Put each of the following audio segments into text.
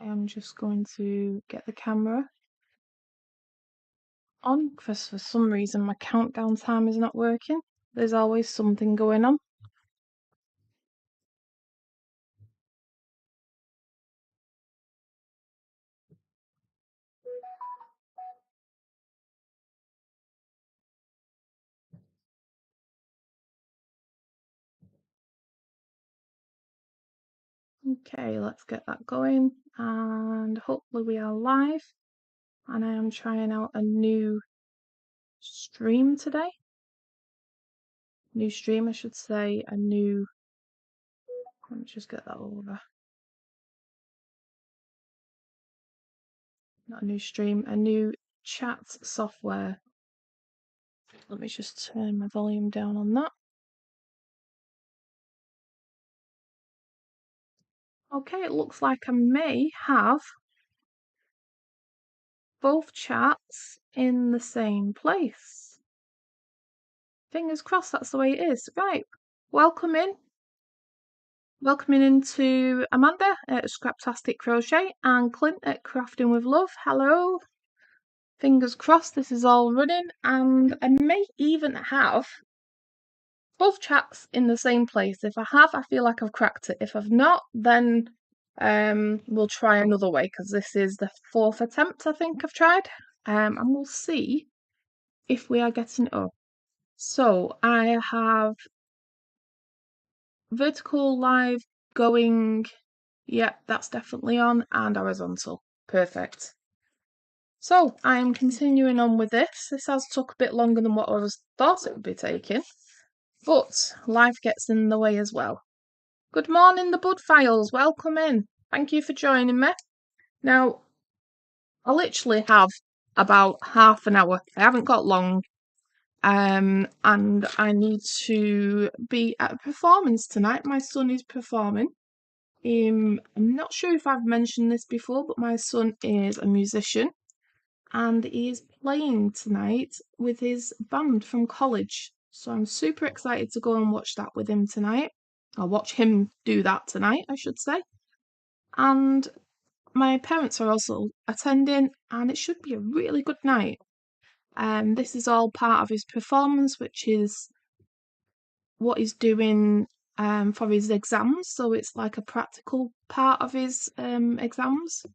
I am just going to get the camera on because for some reason my countdown time is not working. There's always something going on. Okay, let's get that going and hopefully we are live. And I am trying out a new stream today. New stream, I should say, let me just get that over. Not a new stream, a new chat software. Let me just turn my volume down on that. Okay, it looks like I may have both chats in the same place. Fingers crossed that's the way it is. Right, welcome in. Welcoming into Amanda at Scraptastic Crochet and Clint at Crafting with Love. Hello. Fingers crossed this is all running, and I may even have both chats in the same place. If I have, I feel like I've cracked it. If I've not, then we'll try another way because this is the 4th attempt I think I've tried. And we'll see if we are getting it up. So I have vertical live going. Yep, that's definitely on, and horizontal. Perfect. So I'm continuing on with this. This has took a bit longer than what I thought it would be taking, but life gets in the way as well. Good morning, the Bud Files. Welcome in. Thank you for joining me. Now, I literally have about half an hour. I haven't got long. And I need to be at a performance tonight. My son is performing. I'm not sure if I've mentioned this before, but my son is a musician and he is playing tonight with his band from college. So I'm super excited to go and watch that with him tonight. I'll watch him do that tonight, I should say. And my parents are also attending, and it should be a really good night. This is all part of his performance, which is what he's doing for his exams. So it's like a practical part of his exams.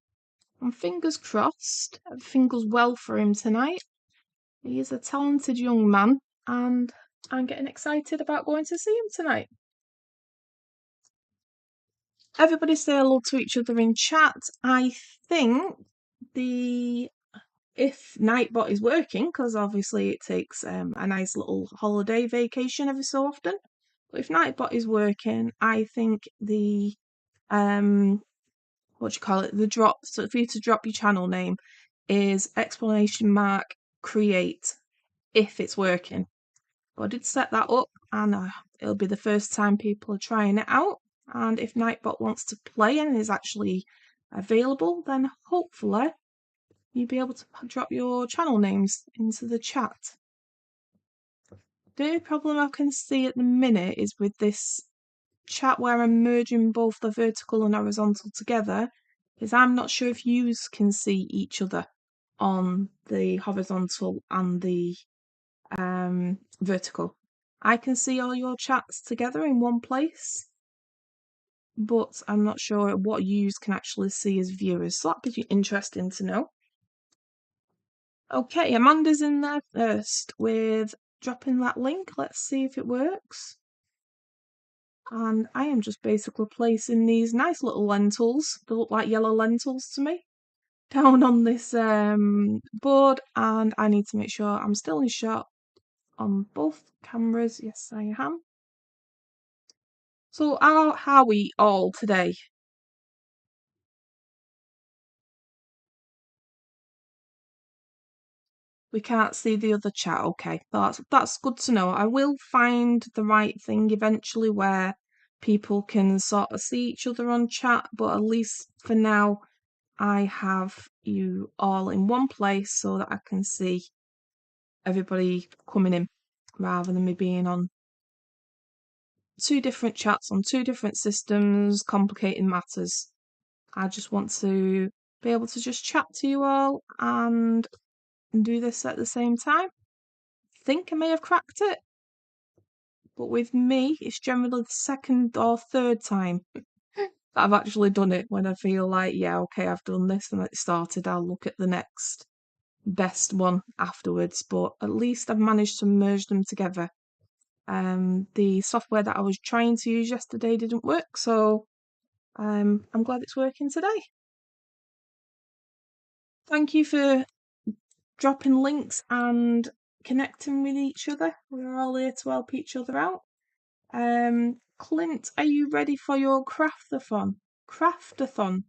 And fingers crossed, everything goes well for him tonight. He is a talented young man, and I'm getting excited about going to see him tonight. Everybody say hello to each other in chat. I think if Nightbot is working, because obviously it takes a nice little holiday vacation every so often. But if Nightbot is working, I think the the drop, so for you to drop your channel name is !create if it's working. But I did set that up, and it'll be the first time people are trying it out. And if Nightbot wants to play and is actually available, then hopefully you'll be able to drop your channel names into the chat. The only problem I can see at the minute is with this chat where I'm merging both the vertical and horizontal together, is I'm not sure if you can see each other on the horizontal and the vertical. I can see all your chats together in one place, but I'm not sure what you can actually see as viewers, so that'd be interesting to know. Okay, Amanda's in there first with dropping that link. Let's see if it works. And I am just basically placing these nice little lentils, they look like yellow lentils to me, down on this board, and I need to make sure I'm still in shot on both cameras. Yes, I am. So how are we all today? We can't see the other chat. Okay, that's good to know. I will find the right thing eventually where people can sort of see each other on chat, but at least for now I have you all in one place so that I can see everybody coming in rather than me being on 2 different chats on 2 different systems, complicating matters. I just want to be able to just chat to you all and do this at the same time. I think I may have cracked it, but with me, it's generally the second or third time that I've actually done it when I feel like, yeah, okay, I've done this and it started, I'll look at the next best one afterwards, but at least I've managed to merge them together. The software that I was trying to use yesterday didn't work, so I'm glad it's working today. Thank you for dropping links and connecting with each other. We're all here to help each other out. Clint, are you ready for your craftathon? Craftathon.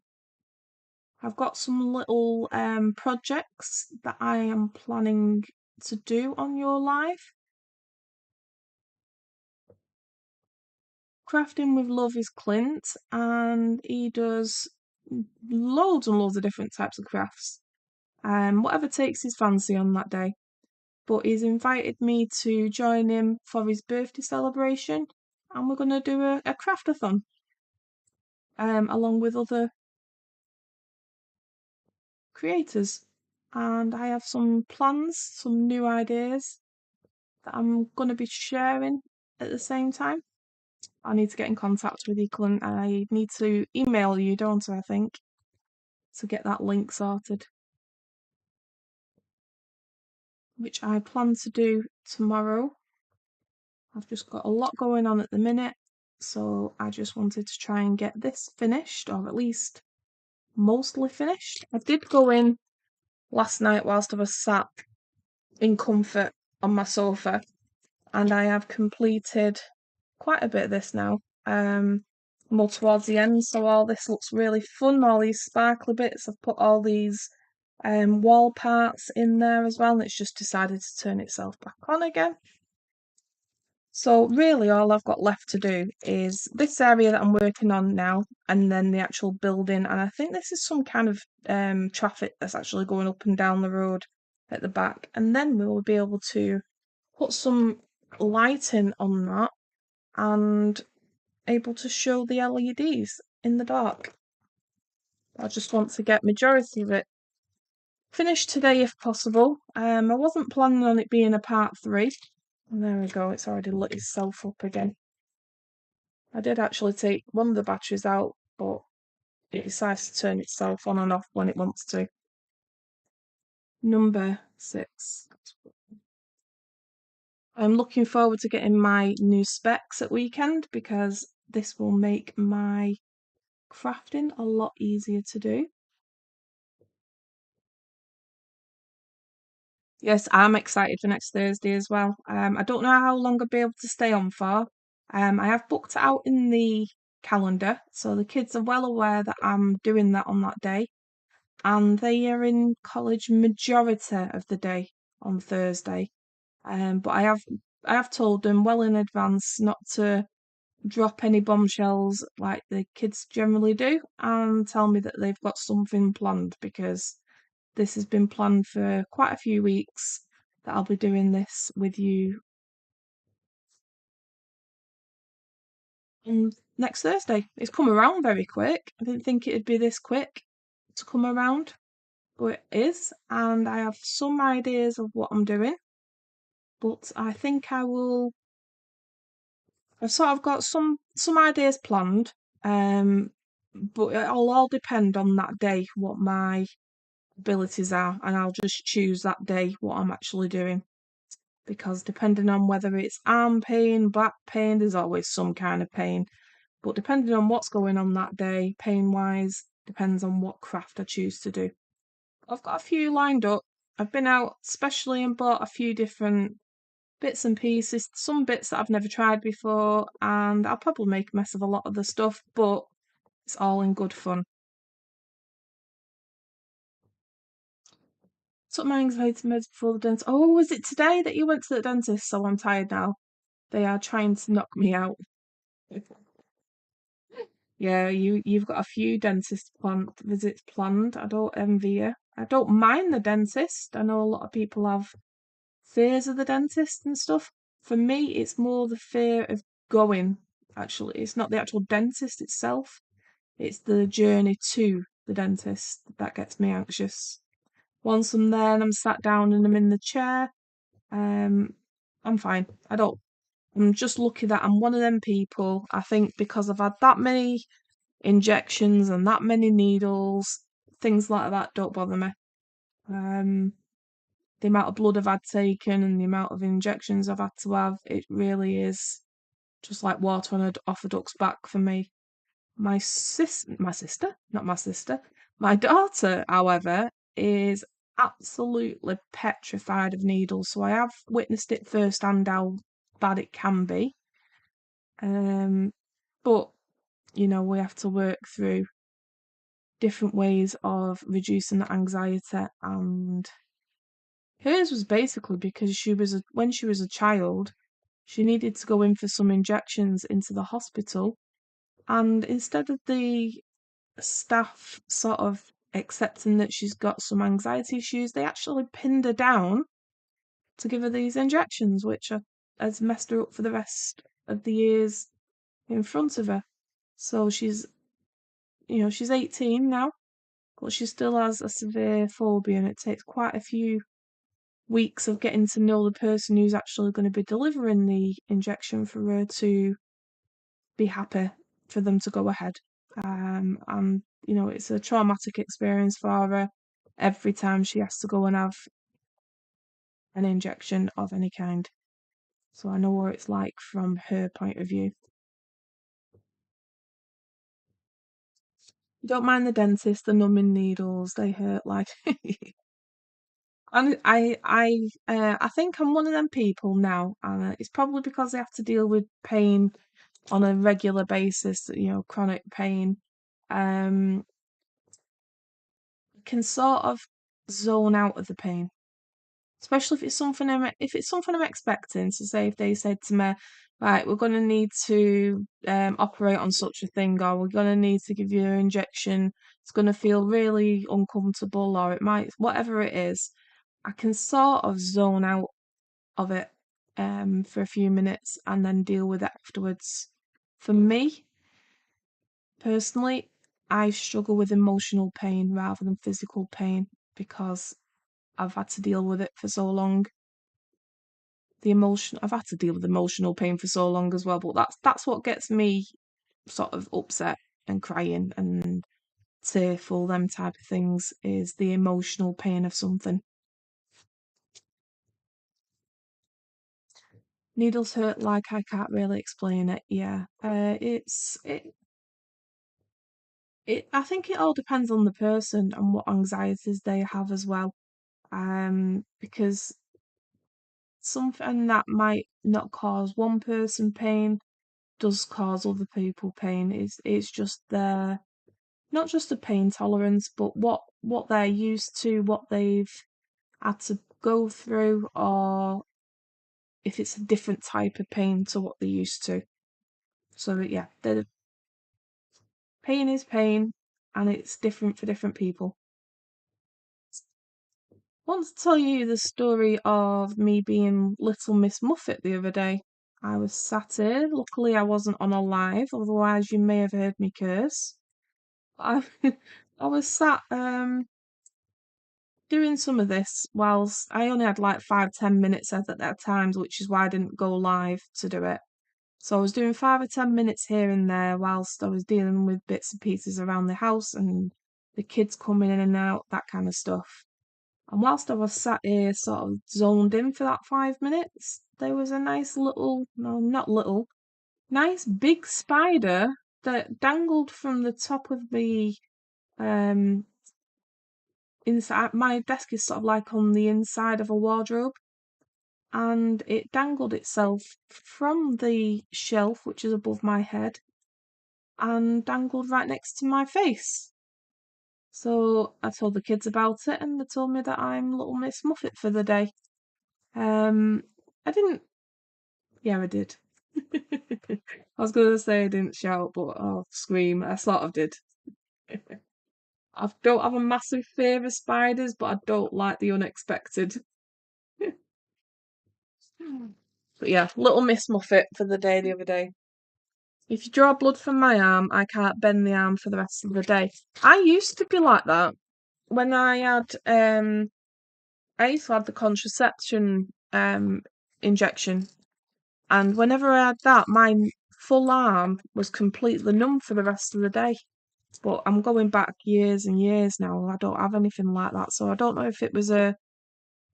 I've got some little projects that I am planning to do on your live. Crafting with Love is Clint, and he does loads and loads of different types of crafts. Whatever takes his fancy on that day. But he's invited me to join him for his birthday celebration, and we're going to do a craftathon along with other creators. And I have some plans, some new ideas that I'm going to be sharing at the same time. I need to get in contact with you, Clint. I need to email you, don't I think, to get that link sorted, which I plan to do tomorrow. I've just got a lot going on at the minute, so I just wanted to try and get this finished, or at least mostly finished. I did go in last night whilst I was sat in comfort on my sofa, and I have completed quite a bit of this now. More towards the end, so all this looks really fun. All these sparkly bits. I've put all these wall parts in there as well, and it's just decided to turn itself back on again. So really all I've got left to do is this area that I'm working on now, and then the actual building, and I think this is some kind of traffic that's actually going up and down the road at the back, and then we will be able to put some lighting on that and able to show the LEDs in the dark. I just want to get majority of it finished today if possible. I wasn't planning on it being a part 3. And there we go, it's already lit itself up again. I did actually take one of the batteries out, but it decides to turn itself on and off when it wants to. Number 6. I'm looking forward to getting my new specs at weekend because this will make my crafting a lot easier to do. Yes, I'm excited for next Thursday as well. I don't know how long I'll be able to stay on for. I have booked it out in the calendar, so the kids are well aware that I'm doing that on that day, and they are in college majority of the day on Thursday. But I have told them well in advance not to drop any bombshells like the kids generally do, and tell me that they've got something planned because this has been planned for quite a few weeks that I'll be doing this with you on next Thursday. It's come around very quick. I didn't think it'd be this quick to come around, but it is, and I have some ideas of what I'm doing, but I think I've sort of got some ideas planned, but it'll all depend on that day what my abilities are, and I'll just choose that day what I'm actually doing. Because depending on whether it's arm pain, back pain, there's always some kind of pain. But depending on what's going on that day, pain wise, depends on what craft I choose to do. I've got a few lined up. I've been out specially and bought a few different bits and pieces, some bits that I've never tried before, and I'll probably make a mess of a lot of the stuff, but it's all in good fun. Took my anxiety meds before the dentist. Oh, was it today that you went to the dentist? So I'm tired now. They are trying to knock me out. Yeah, you've got a few dentist visits planned. I don't envy you. I don't mind the dentist. I know a lot of people have fears of the dentist and stuff. For me, it's more the fear of going, actually. It's not the actual dentist itself. It's the journey to the dentist that gets me anxious. Once I'm there and I'm sat down and I'm in the chair, I'm fine. I'm just lucky that I'm one of them people. I think because I've had that many injections and that many needles, things like that don't bother me. The amount of blood I've had taken and the amount of injections I've had to have, it really is just like water off a duck's back for me. Not my sister, my daughter, however, is absolutely petrified of needles. So I have witnessed it firsthand how bad it can be. But we have to work through different ways of reducing the anxiety, and hers was basically because when she was a child, she needed to go in for some injections into the hospital, and instead of the staff sort of accepting that she's got some anxiety issues, they actually pinned her down to give her these injections, which has messed her up for the rest of the years in front of her. So she's 18 now, but she still has a severe phobia, and it takes quite a few weeks of getting to know the person who's actually going to be delivering the injection for her to be happy for them to go ahead. And it's a traumatic experience for her every time she has to go and have an injection of any kind. So I know what it's like from her point of view. Don't mind the dentist, the numbing needles, they hurt like. And I think I'm one of them people now, and it's probably because I have to deal with pain on a regular basis, chronic pain. Um, can sort of zone out of the pain, especially if it's something I'm expecting. So say if they said to me, right, we're going to need to operate on such a thing, or we're going to need to give you an injection. It's going to feel really uncomfortable, or it might, whatever it is. I can sort of zone out of it for a few minutes and then deal with it afterwards. For me, personally, I struggle with emotional pain rather than physical pain because I've had to deal with it for so long. I've had to deal with emotional pain for so long as well, but that's what gets me sort of upset and crying and tearful, them type of things, is the emotional pain of something. Needles hurt like I can't really explain it. Yeah, I think it all depends on the person and what anxieties they have as well. Because something that might not cause one person pain does cause other people pain. It's just their not just a pain tolerance, but what they're used to, what they've had to go through, or if it's a different type of pain to what they're used to. So yeah, the pain is pain, and it's different for different people. I want to tell you the story of me being Little Miss Muffet the other day. I was sat here. Luckily, I wasn't on a live, otherwise, you may have heard me curse. I, I was sat doing some of this whilst I only had like 5-10 minutes at that times, which is why I didn't go live to do it. So I was doing 5 or 10 minutes here and there whilst I was dealing with bits and pieces around the house and the kids coming in and out, that kind of stuff. And whilst I was sat here sort of zoned in for that 5 minutes, there was a nice little, no, not little, nice big spider that dangled from the top of the um inside. My desk is sort of like on the inside of a wardrobe, and it dangled itself from the shelf which is above my head and dangled right next to my face. So I told the kids about it, and they told me that I'm Little Miss Muffet for the day. I didn't. Yeah, I did. I was gonna say I didn't shout, but I'll scream. I sort of did. I don't have a massive fear of spiders, but I don't like the unexpected. But yeah, Little Miss Muffet for the day the other day. If you draw blood from my arm, I can't bend the arm for the rest of the day. I used to be like that when I used to have the contraception injection, and whenever I had that, my full arm was completely numb for the rest of the day. But I'm going back years and years now. I don't have anything like that, so I don't know if it was a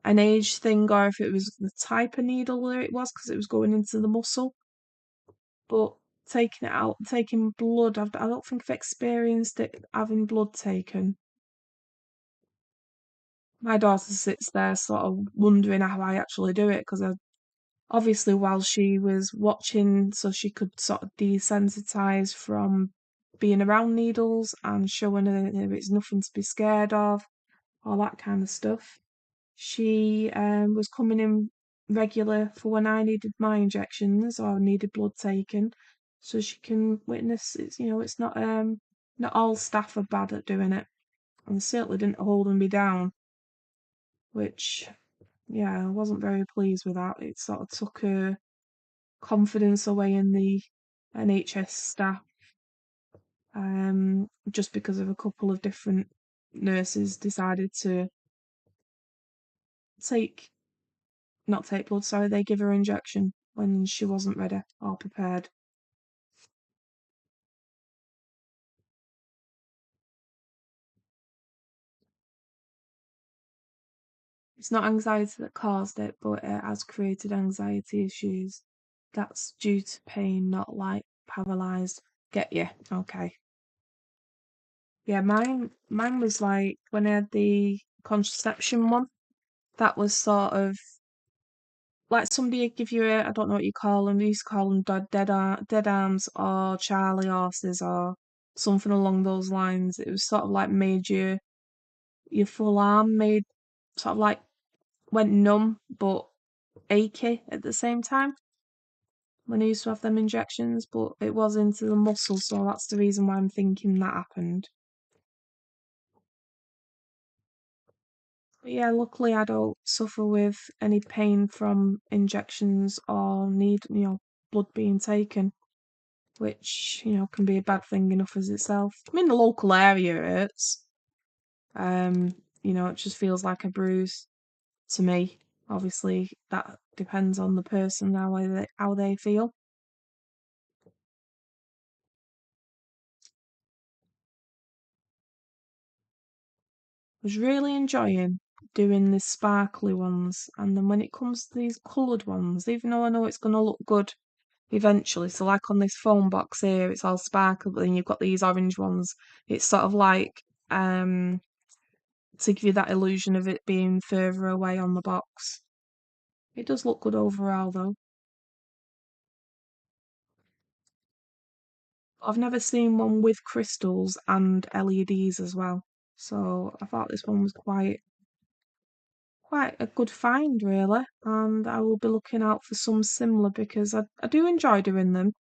an age thing or if it was the type of needle that it was because it was going into the muscle. But taking it out, taking blood, I don't think I've experienced it having blood taken. My daughter sits there sort of wondering how I actually do it because obviously while she was watching so she could sort of desensitize from being around needles and showing her that it's nothing to be scared of, all that kind of stuff. She was coming in regular for when I needed my injections or needed blood taken, so she can witness it's not all staff are bad at doing it, and certainly didn't hold me down, which yeah, I wasn't very pleased with that. It sort of took her confidence away in the NHS staff, just because of a couple of different nurses decided to take not take blood, sorry, they give her injection when she wasn't ready or prepared. It's not anxiety that caused it, but it has created anxiety issues. That's due to pain, not like paralysed. Get you? Okay. Yeah, mine was like when I had the contraception one. That was sort of like somebody would give you I don't know what you call them. We used to call them dead arms or Charlie horses or something along those lines. It was sort of like made your full arm made sort of like went numb but achy at the same time when I used to have them injections, but it was into the muscle, so that's the reason why I'm thinking that happened. But yeah, luckily I don't suffer with any pain from injections or need, blood being taken, which, can be a bad thing enough as itself. I mean, the local area hurts. Um, it just feels like a bruise to me. Obviously, that depends on the person how they feel. Was really enjoying doing the sparkly ones, and then when it comes to these coloured ones, even though I know it's going to look good eventually, so like on this phone box here, it's all sparkly, but then you've got these orange ones. It's sort of like to give you that illusion of it being further away on the box. It does look good overall though. I've never seen one with crystals and LEDs as well, so I thought this one was quite a good find, really. And I will be looking out for some similar because I do enjoy doing them.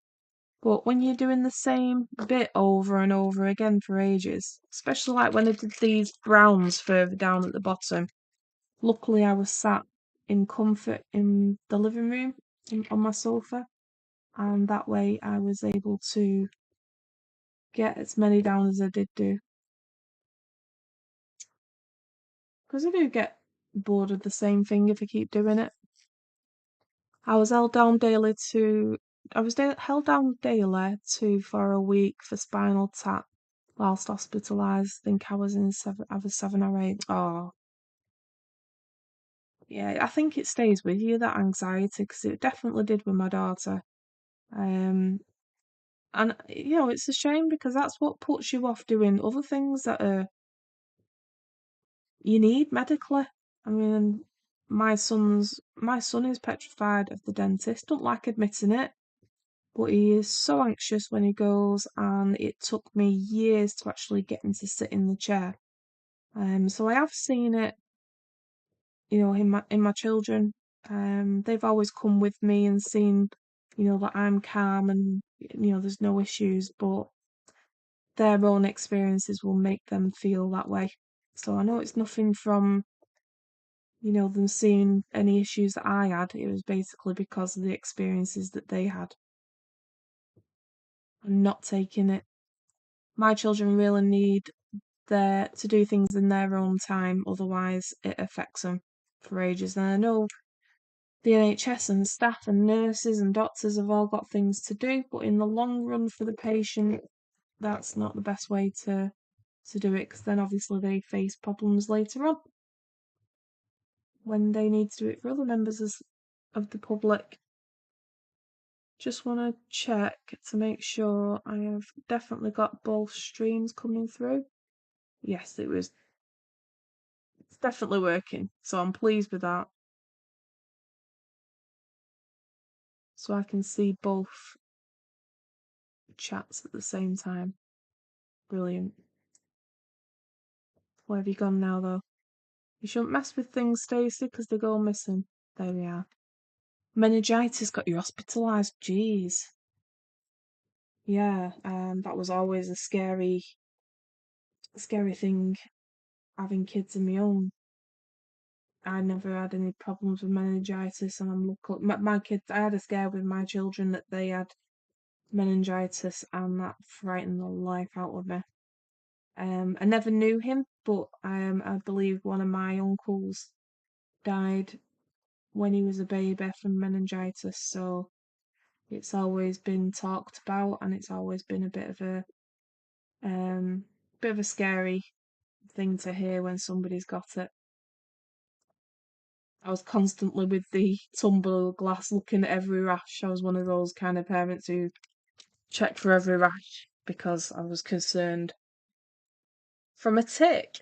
But when you're doing the same bit over and over again for ages, especially like when I did these browns further down at the bottom, luckily I was sat in comfort in the living room on my sofa, and that way I was able to get as many down as I did do. Because I do get bored of the same thing if I keep doing it. I was held down daily to held down daily to for a week for spinal tap whilst hospitalised. I think I was 7 or 8. Oh, yeah, I think it stays with you, that anxiety, because it definitely did with my daughter. Um, and it's a shame because that's what puts you off doing other things that are you need medically. I mean, my son is petrified of the dentist. Don't like admitting it, but he is so anxious when he goes, and it took me years to actually get him to sit in the chair. So I have seen it, in my children. They've always come with me and seen, that I'm calm and there's no issues, but their own experiences will make them feel that way. So I know it's nothing from, them seeing any issues that I had. It was basically because of the experiences that they had. and not taking it. My children really need to do things in their own time, otherwise it affects them for ages. And I know the NHS and staff and nurses and doctors have all got things to do, but in the long run for the patient, that's not the best way to do it, because then obviously they face problems later on when they need to do it for other members of the public. Just want to check to make sure I have definitely got both streams coming through. Yes, it's definitely working, so I'm pleased with that. So I can see both chats at the same time. Brilliant. Where have you gone now, though? You shouldn't mess with things, Stacey, because they go missing. There we are. Meningitis got you hospitalised. Jeez. Yeah, that was always a scary thing, having kids of my own. I never had any problems with meningitis, and I'm lucky. My kids, I had a scare with my children that they had meningitis, and that frightened the life out of me. I never knew him, but I believe one of my uncles died when he was a baby from meningitis, so it's always been talked about, and it's always been a bit of a scary thing to hear when somebody's got it. I was constantly with the tumbler glass looking at every rash. I was one of those kind of parents who checked for every rash because I was concerned. From a tick.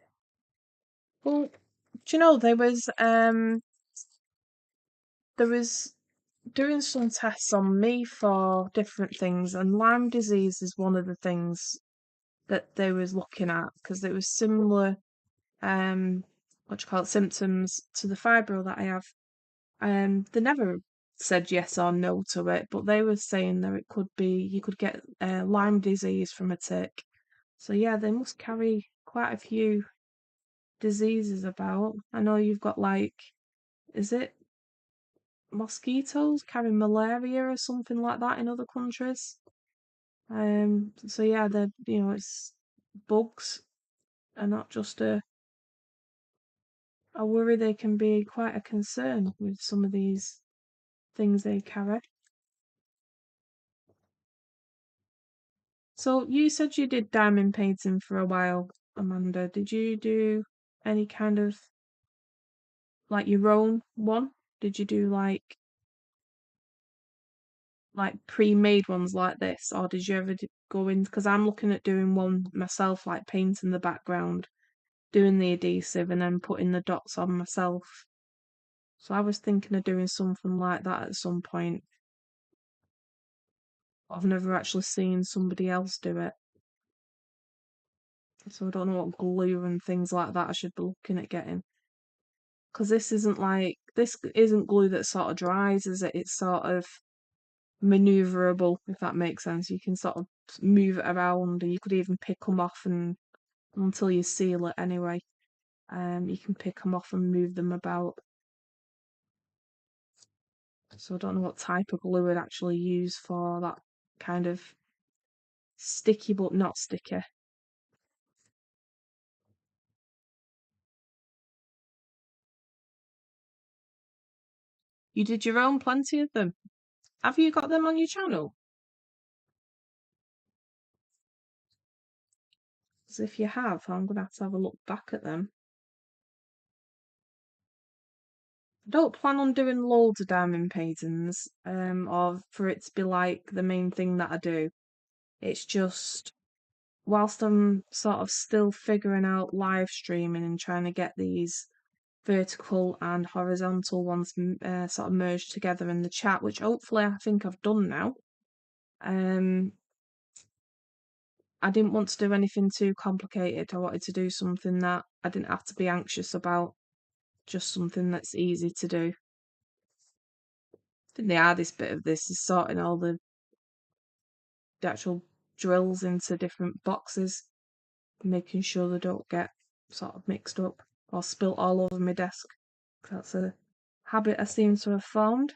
Well, do you know there was doing some tests on me for different things, and Lyme disease is one of the things that they was looking at, because it was similar what do you call it, symptoms to the fibro that I have. They never said yes or no to it, but they were saying that it could be, you could get Lyme disease from a tick. So yeah, they must carry quite a few diseases about. I know you've got, like, is it mosquitoes carry malaria or something like that in other countries? So yeah, it's bugs are not just a worry, they can be quite a concern with some of these things they carry. So you said you did diamond painting for a while, Amanda. Did you do any kind of, like, your own one? Did you do like pre-made ones like this, or did you ever go in? Because I'm looking at doing one myself, like painting the background, doing the adhesive, and then putting the dots on myself. So I was thinking of doing something like that at some point. I've never actually seen somebody else do it, so I don't know what glue and things like that I should be looking at getting. Because this isn't glue that sort of dries, is it? It's sort of maneuverable, if that makes sense. You can sort of move it around, and you could even pick them off, and until you seal it anyway. You can pick them off and move them about. So I don't know what type of glue I'd actually use for that kind of sticky but not sticky. You did your own, plenty of them. Have you got them on your channel? Because if you have, I'm gonna have to have a look back at them. I don't plan on doing loads of diamond paintings, or for it to be like the main thing that I do. It's just, whilst I'm sort of still figuring out live streaming and trying to get these vertical and horizontal ones sort of merged together in the chat, which hopefully I think I've done now. I didn't want to do anything too complicated. I wanted to do something that I didn't have to be anxious about, just something that's easy to do. I think the hardest bit of this is sorting all the actual drills into different boxes, making sure they don't get sort of mixed up or spilt all over my desk. That's a habit I seem to have formed.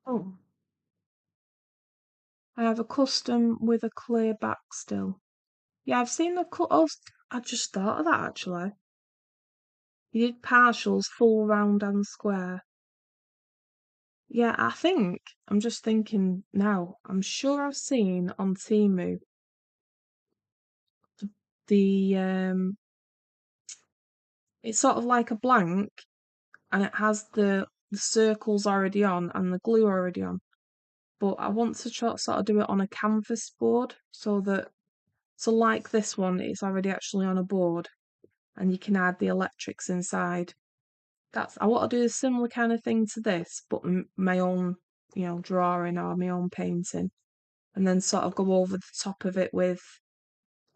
Oh. I have a custom with a clear back still. Yeah, I've seen the oh, I just thought of that actually. You did partials, full, round and square. Yeah, I think, I'm just thinking now, I'm sure I've seen on Temu the it's sort of like a blank and it has the circles already on and the glue already on. But I want to sort of do it on a canvas board so like this one, it's already actually on a board and you can add the electrics inside. I want to do a similar kind of thing to this, but my own, drawing or my own painting, and then sort of go over the top of it with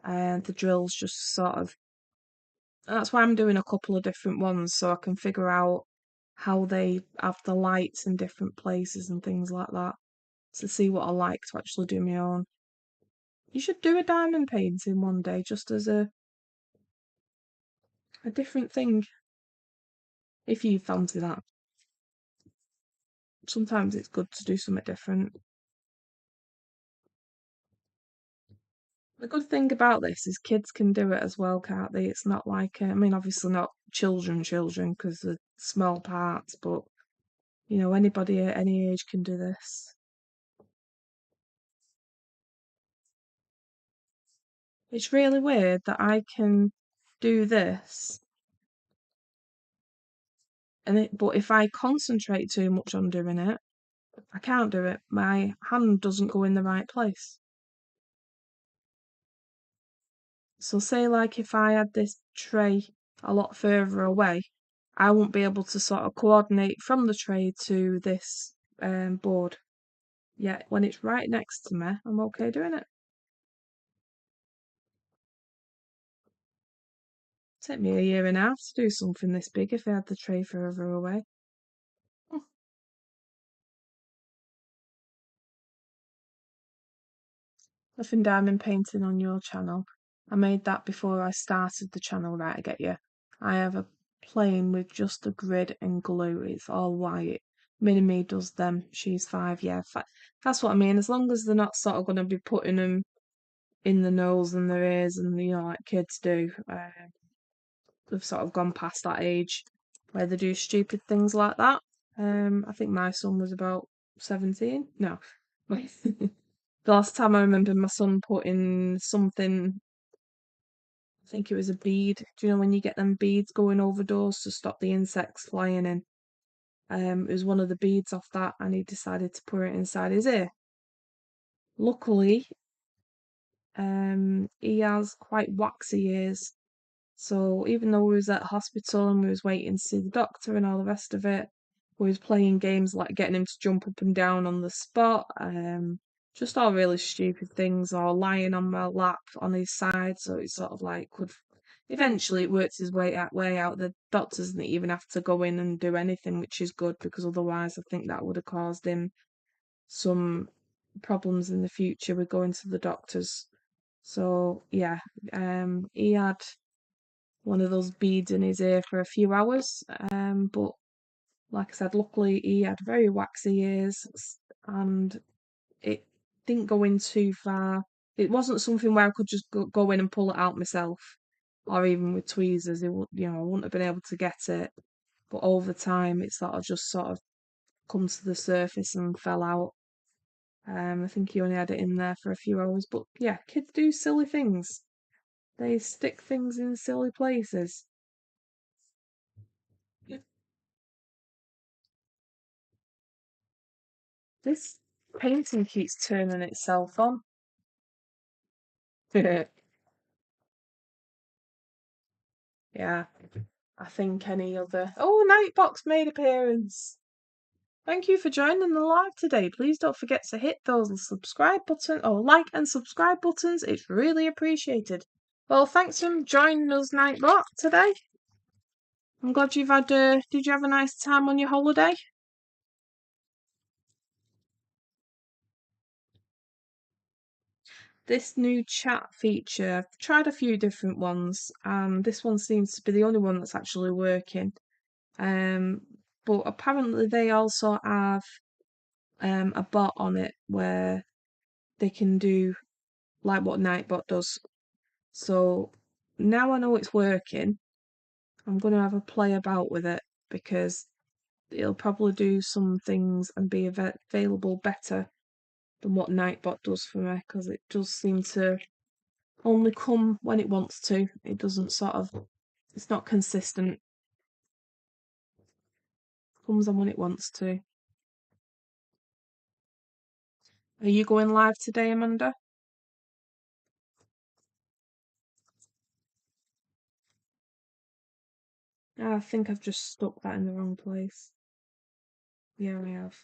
the drills, just sort of. That's why I'm doing a couple of different ones so I can figure out how they have the lights in different places and things like that to see what I like to actually do my own. You should do a diamond painting one day just as a different thing if you fancy that. Sometimes it's good to do something different. The good thing about this is kids can do it as well, can't they? It's not like, I mean, obviously not children, because they're small parts, but anybody at any age can do this. It's really weird that I can do this, but if I concentrate too much on doing it, I can't do it. My hand doesn't go in the right place. So say like if I had this tray a lot further away, I won't be able to sort of coordinate from the tray to this board. Yet when it's right next to me, I'm okay doing it. Take me a year and a half to do something this big if I had the tray further away. Nothing diamond painting on your channel. I made that before I started the channel, right? I get you. I have a plane with just a grid and glue. It's all white. Mini-Me does them. She's 5, yeah. That's what I mean. As long as they're not sort of going to be putting them in the nose and their ears and, like kids do. They've sort of gone past that age where they do stupid things like that. I think my son was about 17. No. The last time I remember my son putting something, I think it was a bead. Do you know when you get them beads going over doors to stop the insects flying in? It was one of the beads off that, and he decided to put it inside his ear. Luckily, he has quite waxy ears, so even though we was at hospital and we was waiting to see the doctor and all the rest of it, we was playing games like getting him to jump up and down on the spot, just all really stupid things, or lying on my lap on his side, so it sort of like could. Eventually, it worked his way out. The doctors didn't even have to go in and do anything, which is good because otherwise, I think that would have caused him some problems in the future with going to the doctors. So yeah, he had one of those beads in his ear for a few hours. But like I said, luckily he had very waxy ears and it didn't go in too far. It wasn't something where I could just go in and pull it out myself, or even with tweezers. I wouldn't have been able to get it. But over time, it sort of come to the surface and fell out. I think he only had it in there for a few hours. But yeah, kids do silly things. They stick things in silly places. This painting keeps turning itself on. Yeah, I think any other. Oh, Nightbox made appearance. Thank you for joining the live today. Please don't forget to hit those subscribe button or like and subscribe buttons. It's really appreciated. Well, thanks for joining us, Nightbot, today. I'm glad you've had. Did you have a nice time on your holiday? This new chat feature, I've tried a few different ones, and this one seems to be the only one that's actually working. Um, but apparently they also have a bot on it where they can do like what Nightbot does. So now I know it's working, I'm going to have a play about with it because it'll probably do some things and be available better than what Nightbot does for me, because it does seem to only come when it wants to. It doesn't it's not consistent. It comes on when it wants to. Are you going live today, Amanda? I think I've just stuck that in the wrong place. Yeah, I have.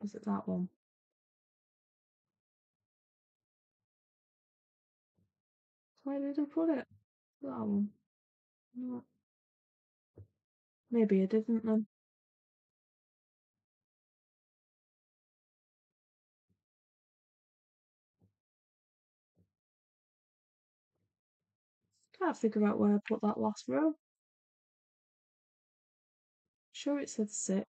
Was it that one? Where did I put it? That one. No. Maybe I didn't then. Can't figure out where I put that last row. Sure it said 6.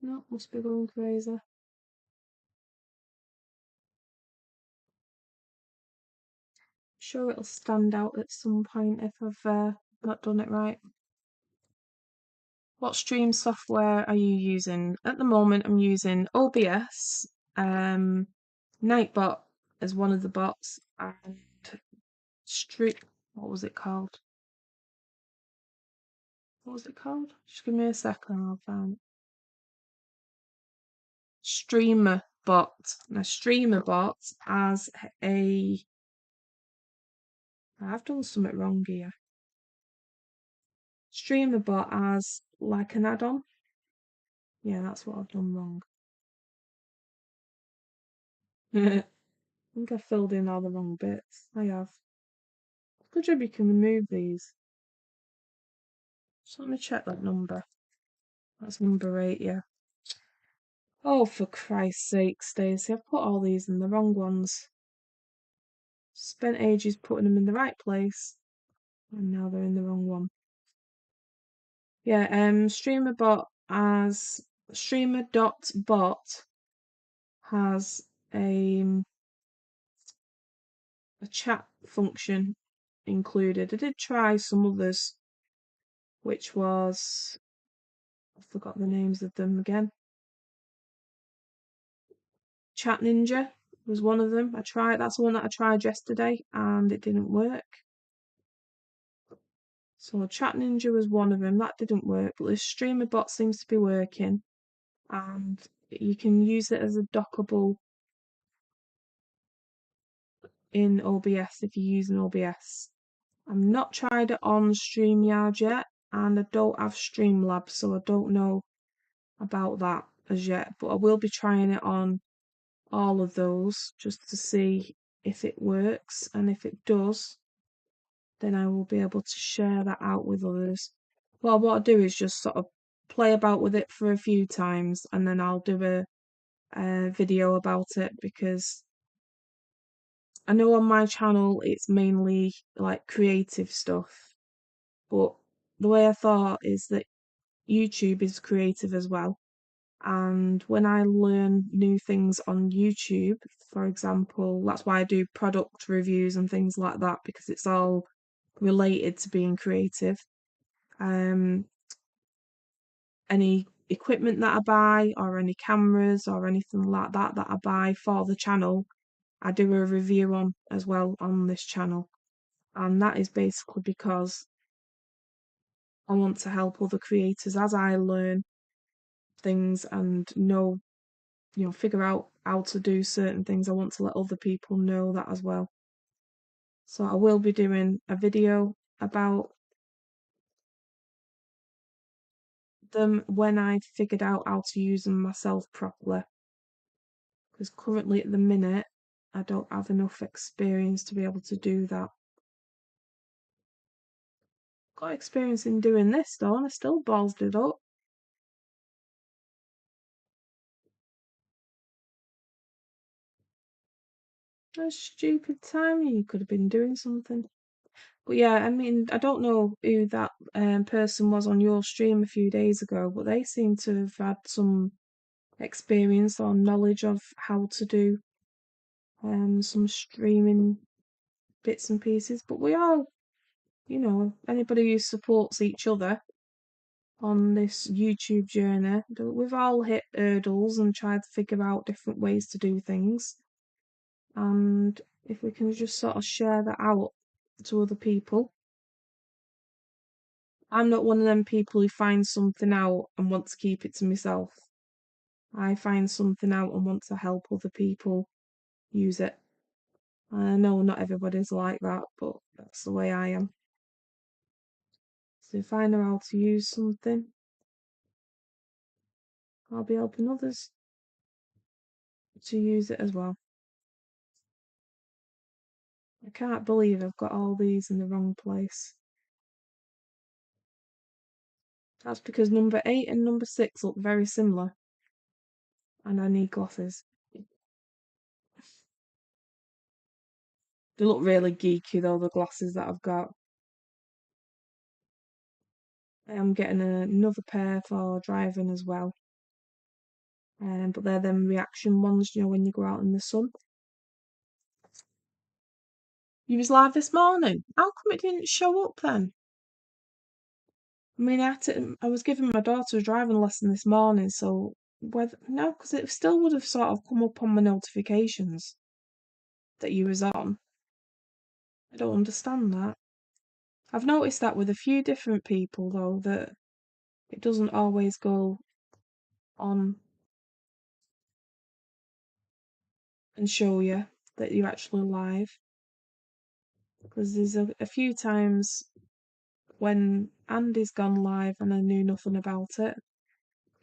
No, must be going crazy. Sure it'll stand out at some point if I've not done it right. What stream software are you using? At the moment, I'm using OBS. Nightbot is one of the bots, and Street. What was it called? What was it called? Just give me a second, I'll find it. Streamer bot. Now, Streamer bot as a. I've done something wrong here. Streamer bot as like an add-on. Yeah, that's what I've done wrong. I think I filled in all the wrong bits. I have. Good job you can remove these. Just let me check that number. That's number 8, yeah. Oh, for Christ's sake, Stacey, I've put all these in the wrong ones. Spent ages putting them in the right place, and now they're in the wrong one. Yeah, streamerbot as streamer.bot has a chat function included. I did try some others, which was I forgot the names of them again. Chat Ninja was one of them. That's the one that I tried yesterday and it didn't work. So Chat Ninja was one of them. That didn't work, but this streamer bot seems to be working, and you can use it as a dockable in OBS if you're using OBS. I've not tried it on StreamYard yet, and I don't have Streamlabs, so I don't know about that as yet, but I will be trying it on all of those just to see if it works, and if it does, then I will be able to share that out with others. Well, what I'll do is just sort of play about with it for a few times, and then I'll do a video about it, because I know on my channel it's mainly like creative stuff, but the way I thought is that YouTube is creative as well. And when I learn new things on YouTube, for example, that's why I do product reviews and things like that, because it's all related to being creative. Any equipment that I buy, or any cameras or anything like that I buy for the channel, I do a review on as well on this channel. And that is basically because I want to help other creators as I learn things and figure out how to do certain things. I want to let other people know that as well. So I will be doing a video about them when I figured out how to use them myself properly. Because currently at the minute, I don't have enough experience to be able to do that. Got experience in doing this though, and I still ballsed it up. A stupid timing. You could have been doing something. But yeah, I mean, I don't know who that person was on your stream a few days ago, but they seem to have had some experience or knowledge of how to do some streaming bits and pieces. But we are, anybody who supports each other on this YouTube journey, we've all hit hurdles and tried to figure out different ways to do things. And if we can just sort of share that out to other people. I'm not one of them people who finds something out and want to keep it to myself. I find something out and want to help other people use it. I know not everybody's like that, but that's the way I am. So if I know how to use something, I'll be helping others to use it as well. I can't believe I've got all these in the wrong place. That's because number 8 and number 6 look very similar, and I need glasses. They look really geeky though, the glasses that I've got. I am getting another pair for driving as well. But they're them reaction ones, when you go out in the sun. You was live this morning. How come it didn't show up then? I mean, I was giving my daughter a driving lesson this morning, so no, because it still would have sort of come up on my notifications that you was on. I don't understand that. I've noticed that with a few different people though, that it doesn't always go on and show you that you're actually live. Because there's a few times when Andy's gone live and I knew nothing about it.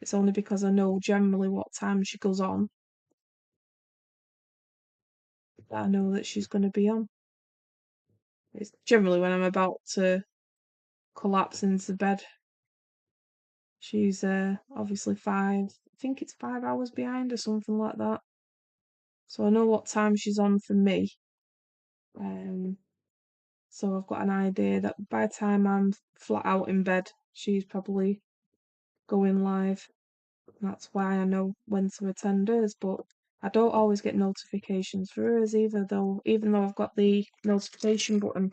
It's only because I know generally what time she goes on that I know that she's going to be on. It's generally when I'm about to collapse into bed. She's obviously I think it's 5 hours behind or something like that. So I know what time she's on for me. Um, so I've got an idea that by the time I'm flat out in bed, she's probably going live. That's why I know when to attend hers, but I don't always get notifications for hers either, though, even though I've got the notification button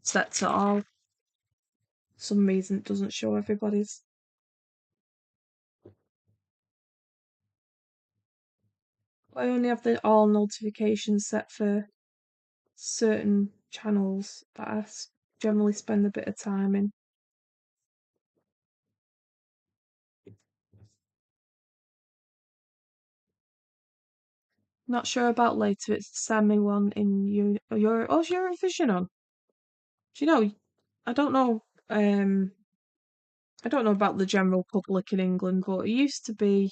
set to all. For some reason it doesn't show everybody's. I only have the all notifications set for certain channels that I generally spend a bit of time in. Not sure about later. It's the Sammy one in Eurovision on. Do you know? I don't know. I don't know about the general public in England, but it used to be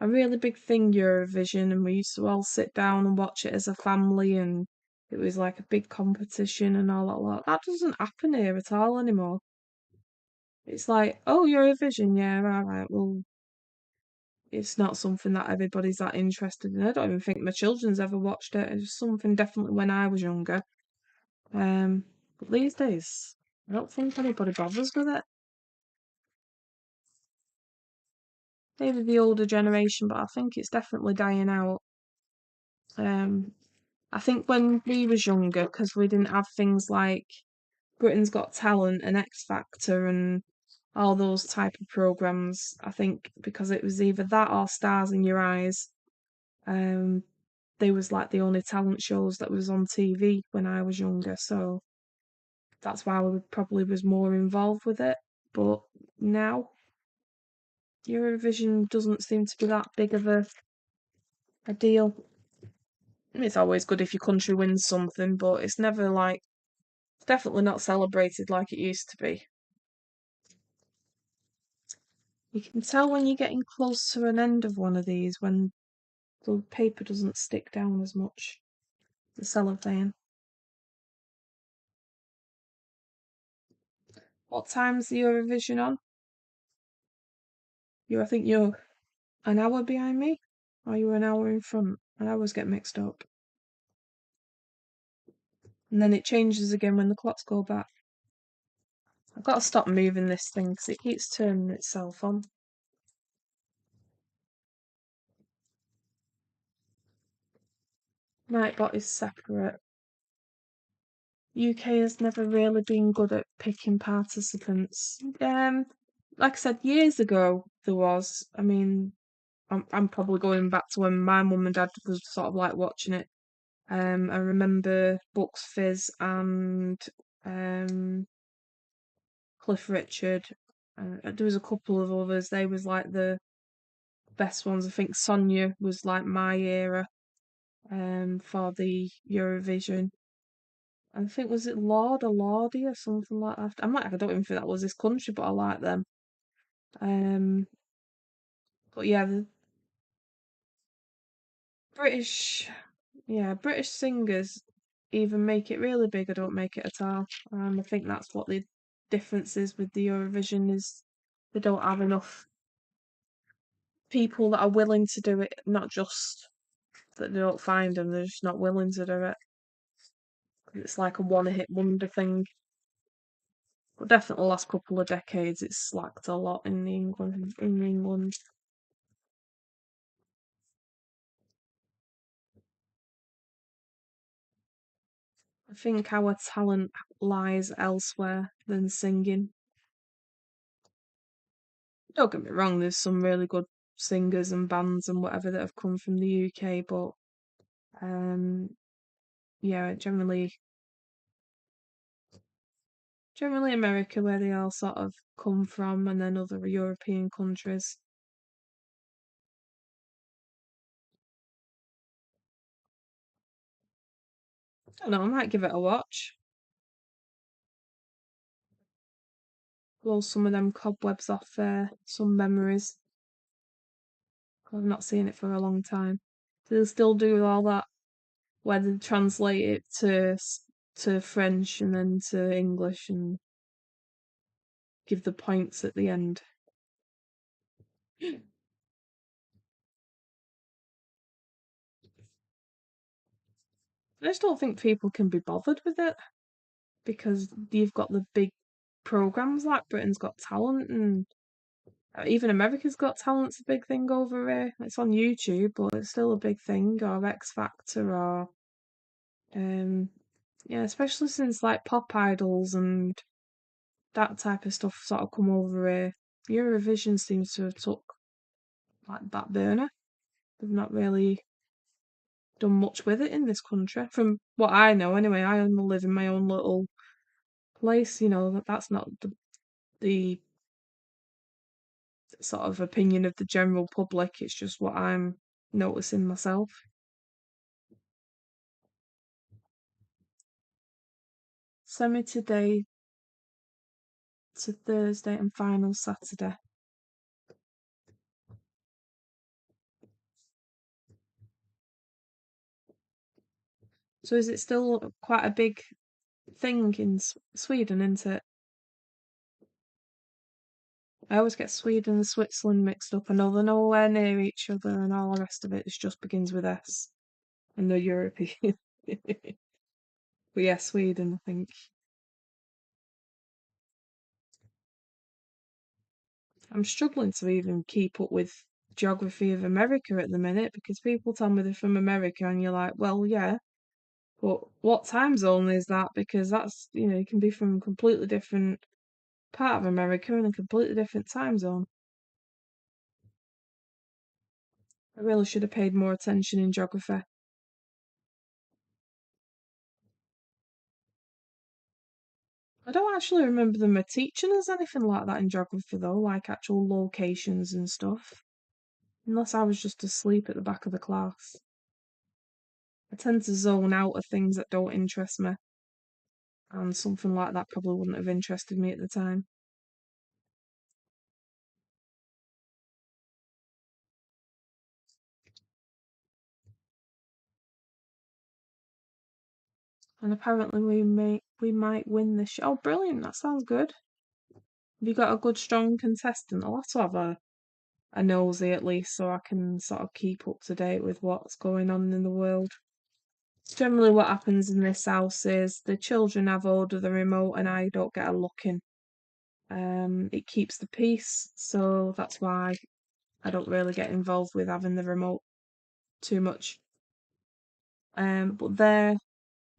a really big thing, Eurovision, and we used to all sit down and watch it as a family, and it was like a big competition and all that lot. That doesn't happen here at all anymore. It's like, oh, Eurovision, yeah, all right, well, it's not something that everybody's that interested in. I don't even think my children's ever watched it. It was something definitely when I was younger. But these days, I don't think anybody bothers with it. Maybe the older generation, but I think it's definitely dying out. Um, I think when we was younger, because we didn't have things like Britain's Got Talent and X Factor and all those type of programs, I think because it was either that or Stars in Your Eyes, um, they was like the only talent shows that was on TV when I was younger, so that's why we probably was more involved with it. But now Eurovision doesn't seem to be that big of a deal. It's always good if your country wins something, but it's never like definitely not celebrated like it used to be. You can tell when you're getting close to an end of one of these when the paper doesn't stick down as much. The cellophane. What time's the Eurovision on? I think you're an hour behind me? Or you're an hour in front? I always get mixed up. and then it changes again when the clocks go back. I've got to stop moving this thing because it keeps turning itself on. Nightbot is separate. UK has never really been good at picking participants. Like I said, years ago there was. I mean, I'm probably going back to when my mum and dad was sort of like watching it. I remember Bucks Fizz and um Cliff Richard. There was a couple of others. They was like the best ones. I think Sonia was like my era for the Eurovision. I think was it Lord or Lordy or something like that. I don't even think that was this country, but I like them. Um, but yeah, the British, yeah, British singers either make it really big or don't make it at all. I think that's what the difference is with the Eurovision is they don't have enough people that are willing to do it, not just that they don't find them, they're just not willing to do it. It's like a one-hit wonder thing. But definitely the last couple of decades, it's slacked a lot in England. In England, I think our talent lies elsewhere than singing. Don't get me wrong, there's some really good singers and bands and whatever that have come from the UK, but um, yeah, generally America where they all sort of come from, and then other European countries. I don't know, I might give it a watch. Blow some of them cobwebs off some memories. I've not seen it for a long time. Do they still do all that where they translate it to French and then to English and give the points at the end? I just don't think people can be bothered with it because you've got the big programs like Britain's Got Talent and even America's Got Talent's a big thing over here. It's on YouTube, but it's still a big thing, or X Factor, or um, yeah, especially since like pop idols and that type of stuff sort of come over here. Eurovision seems to have took like back burner. They've not really done much with it in this country, from what I know. Anyway, I only live in my own little place. You know that's not the sort of opinion of the general public. It's just what I'm noticing myself. Semi today to Thursday and final Saturday. So is it still quite a big thing in Sweden, isn't it? I always get Sweden and Switzerland mixed up. I know they're nowhere near each other and all the rest of it. It just begins with S and they're European. But yeah, Sweden, I think. I'm struggling to even keep up with geography of America at the minute because people tell me they're from America and you're like, well, yeah, but what time zone is that? Because that's, you can be from a completely different part of America in a completely different time zone. I really should have paid more attention in geography. I don't actually remember them teaching us anything like that in geography though, like actual locations and stuff. Unless I was just asleep at the back of the class. I tend to zone out of things that don't interest me, and something like that probably wouldn't have interested me at the time. And apparently we might win this show. Oh, brilliant! That sounds good. Have you got a good strong contestant? I'll have to have a nosy at least so I can sort of keep up to date with what's going on in the world. Generally, what happens in this house is the children have hold of the remote and I don't get a look in. It keeps the peace, so that's why I don't really get involved with having the remote too much. But their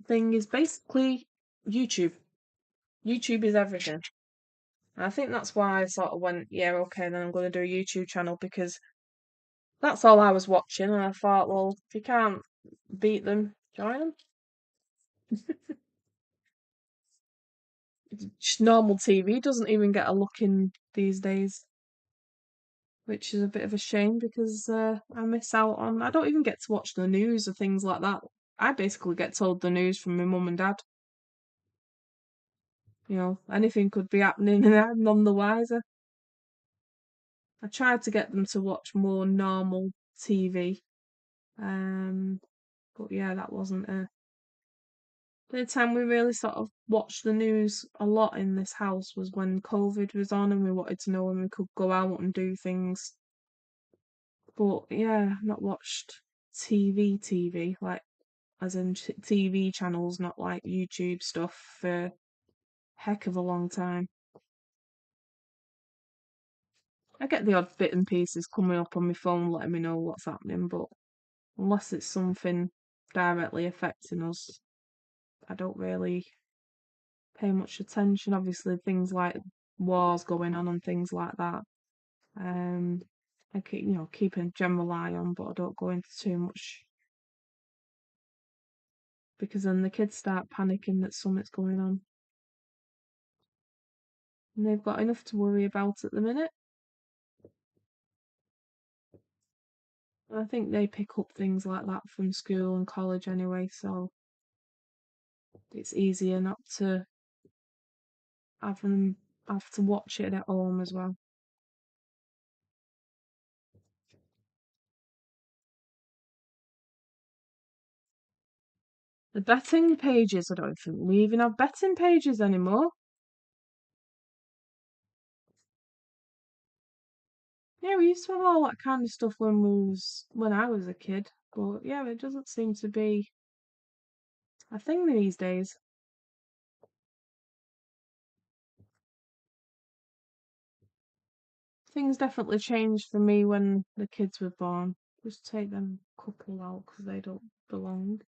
thing is basically YouTube. YouTube is everything. And I think that's why I sort of went, yeah, okay, then I'm going to do a YouTube channel because that's all I was watching. And I thought, well, if you can't beat them, join them. Just normal TV doesn't even get a look in these days, which is a bit of a shame because I miss out on. I don't even get to watch the news or things like that. I basically get told the news from my mum and dad. You know, anything could be happening and I'm none the wiser. I tried to get them to watch more normal TV, um, but yeah, that wasn't the only time we really sort of watched the news a lot in this house was when COVID was on and we wanted to know when we could go out and do things. But yeah, I've not watched TV, like as in TV channels, not like YouTube stuff for a heck of a long time. I get the odd bit and pieces coming up on my phone letting me know what's happening, but unless it's something directly affecting us, I don't really pay much attention. Obviously, things like wars going on and things like that. Um, I keep keep a general eye on, but I don't go into too much because then the kids start panicking that something's going on, and they've got enough to worry about at the minute. I think they pick up things like that from school and college anyway, so it's easier not to have them have to watch it at home as well. The betting pages, I don't think we even have betting pages anymore. Yeah, we used to have all that kind of stuff when I was a kid, but yeah, it doesn't seem to be a thing these days. Things definitely changed for me when the kids were born. Just take them couple out because they don't belong.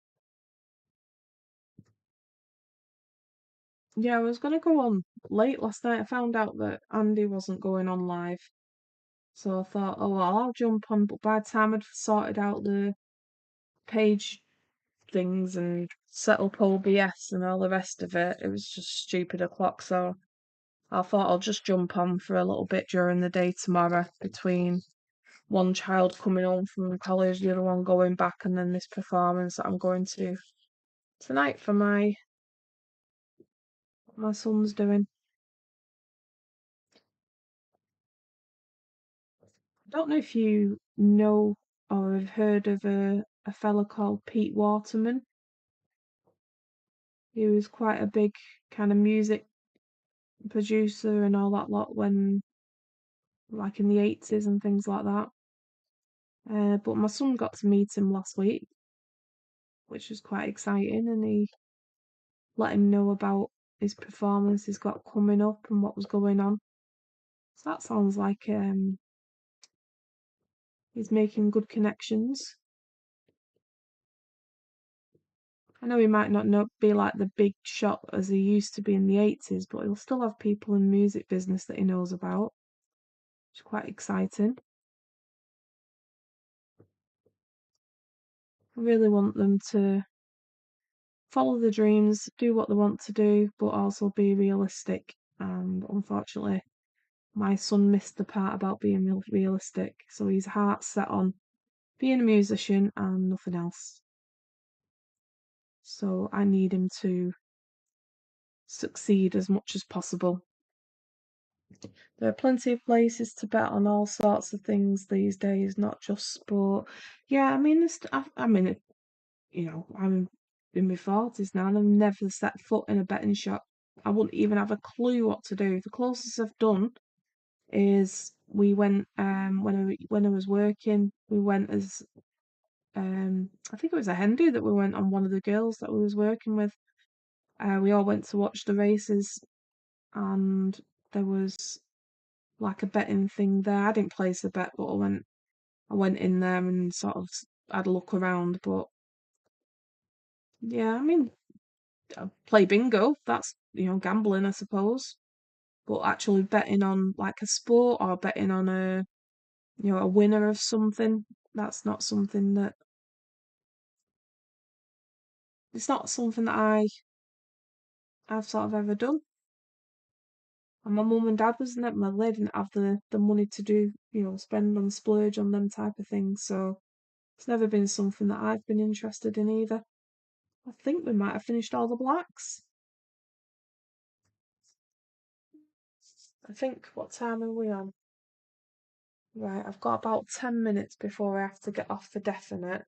Yeah, I was gonna go on late last night. I found out that Andy wasn't going on live, so I thought, oh well, I'll jump on. But by the time I'd sorted out the page things and set up OBS and all the rest of it, it was just stupid o'clock. So I thought I'll just jump on for a little bit during the day tomorrow between one child coming home from college, the other one going back, and then this performance that I'm going to tonight for my son's doing. I don't know if you know or have heard of a fella called Pete Waterman. He was quite a big kind of music producer and all that lot when like in the 80s and things like that. But my son got to meet him last week, which was quite exciting, and he let him know about his performance he's got coming up and what was going on. So that sounds like he's making good connections. I know he might not be like the big shot as he used to be in the 80s, but he'll still have people in the music business that he knows about, which is quite exciting. I really want them to follow their dreams, do what they want to do, but also be realistic. And unfortunately, my son missed the part about being realistic, so his heart's set on being a musician and nothing else. So I need him to succeed as much as possible. There are plenty of places to bet on all sorts of things these days, not just sport. Yeah, I mean, I mean, I'm in my 40s now and I've never set foot in a betting shop. I wouldn't even have a clue what to do. The closest I've done is we went when I was working. We went as I think it was a hen do that we went on, one of the girls that we was working with. We all went to watch the races, and there was like a betting thing there. I didn't place a bet, but I went in there and sort of had a look around. But yeah, I mean, play bingo. That's gambling, I suppose. But actually betting on like a sport or betting on a winner of something, that's not something that it's not something that I've sort of ever done. And my mum and dad wasn't it, my they didn't have the money to do, spend on splurge on them type of things. So it's never been something that I've been interested in either. I think we might have finished all the blacks. I think, what time are we on? Right, I've got about 10 minutes before I have to get off for definite.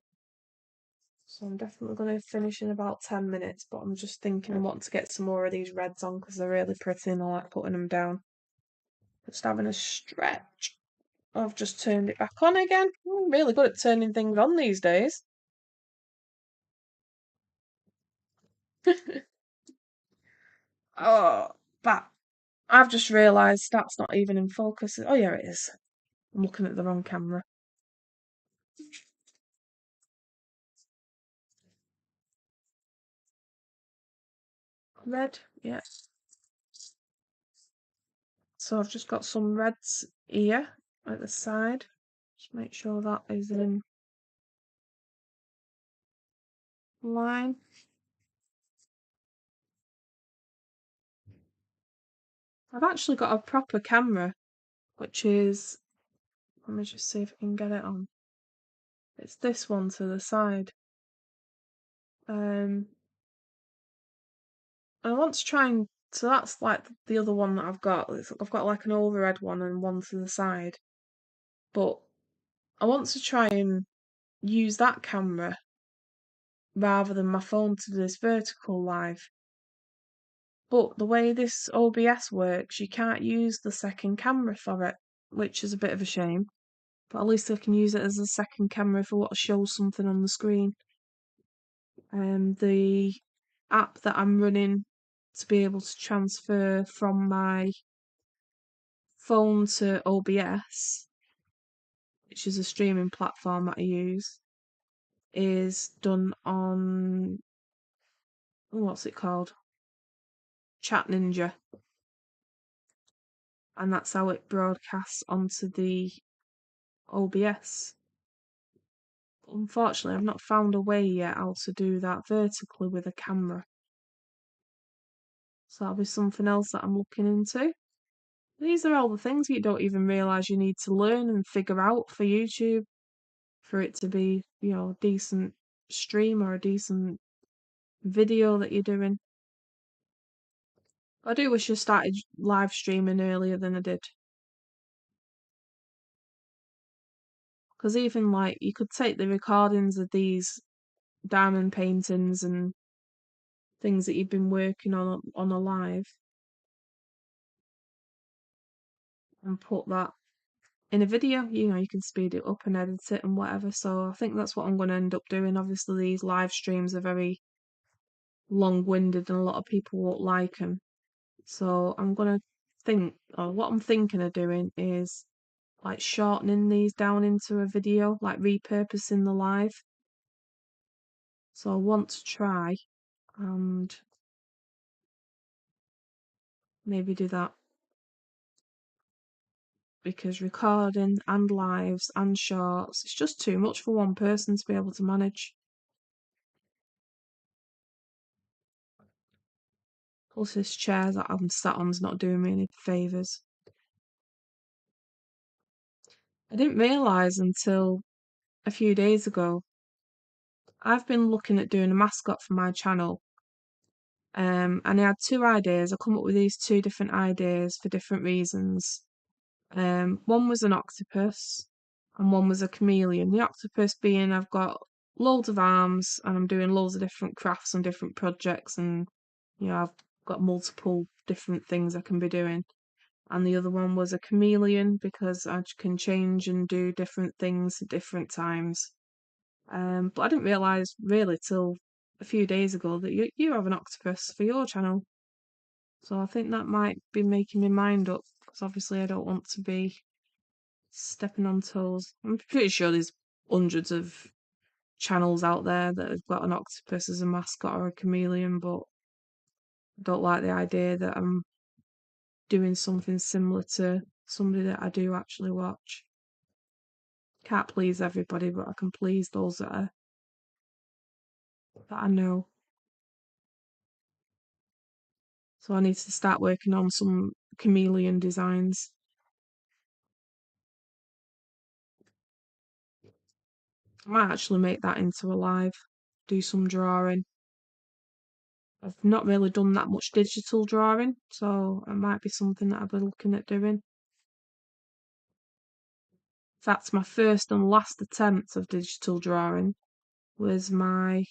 So I'm definitely going to finish in about 10 minutes, but I'm just thinking I want to get some more of these reds on because they're really pretty and I like putting them down. Just having a stretch. I've just turned it back on again. I'm really good at turning things on these days. Oh, but I've just realised that's not even in focus. Oh, yeah, it is. I'm looking at the wrong camera. Red, yeah. So I've just got some reds here at the side. Just make sure that is in line. I've actually got a proper camera, which is, let me just see if I can get it on. It's this one to the side. Um, I want to try and, so that's like the other one that I've got. I've got like an overhead one and one to the side. But I want to try and use that camera rather than my phone to do this vertical live. But the way this OBS works, you can't use the second camera for it, which is a bit of a shame. But at least I can use it as a second camera if I want to show something on the screen. The app that I'm running to be able to transfer from my phone to OBS, which is a streaming platform that I use, is done on what's it called? Chat Ninja. And that's how it broadcasts onto the OBS. Unfortunately, I've not found a way yet how to do that vertically with a camera. So that'll be something else that I'm looking into. These are all the things you don't even realise you need to learn and figure out for YouTube for it to be, a decent stream or a decent video that you're doing. I do wish I started live streaming earlier than I did. Because even like you could take the recordings of these diamond paintings and things that you've been working on a live and put that in a video. You can speed it up and edit it and whatever. So I think that's what I'm going to end up doing. Obviously, these live streams are very long-winded and a lot of people won't like them. So I'm going to or what I'm thinking of doing is like shortening these down into a video, like repurposing the live. So I want to try and maybe do that because recording and lives and shorts, it's just too much for one person to be able to manage. Plus, this chair that I'm sat on's not doing me any favours. I didn't realise until a few days ago. I've been looking at doing a mascot for my channel. And I had two ideas. I come up with these two different ideas for different reasons. One was an octopus and one was a chameleon. The octopus being I've got loads of arms and I'm doing loads of different crafts and different projects and I've got multiple different things I can be doing. And the other one was a chameleon because I can change and do different things at different times. But I didn't realise really till a few days ago that you have an octopus for your channel. So I think that might be making my mind up because obviously I don't want to be stepping on toes. I'm pretty sure there's hundreds of channels out there that have got an octopus as a mascot or a chameleon, but I don't like the idea that I'm doing something similar to somebody that I do actually watch. Can't please everybody, but I can please those that I know. So I need to start working on some chameleon designs. I might actually make that into a live, do some drawing. I've not really done that much digital drawing, so it might be something that I'll be looking at doing. In fact, my first and last attempt of digital drawing was my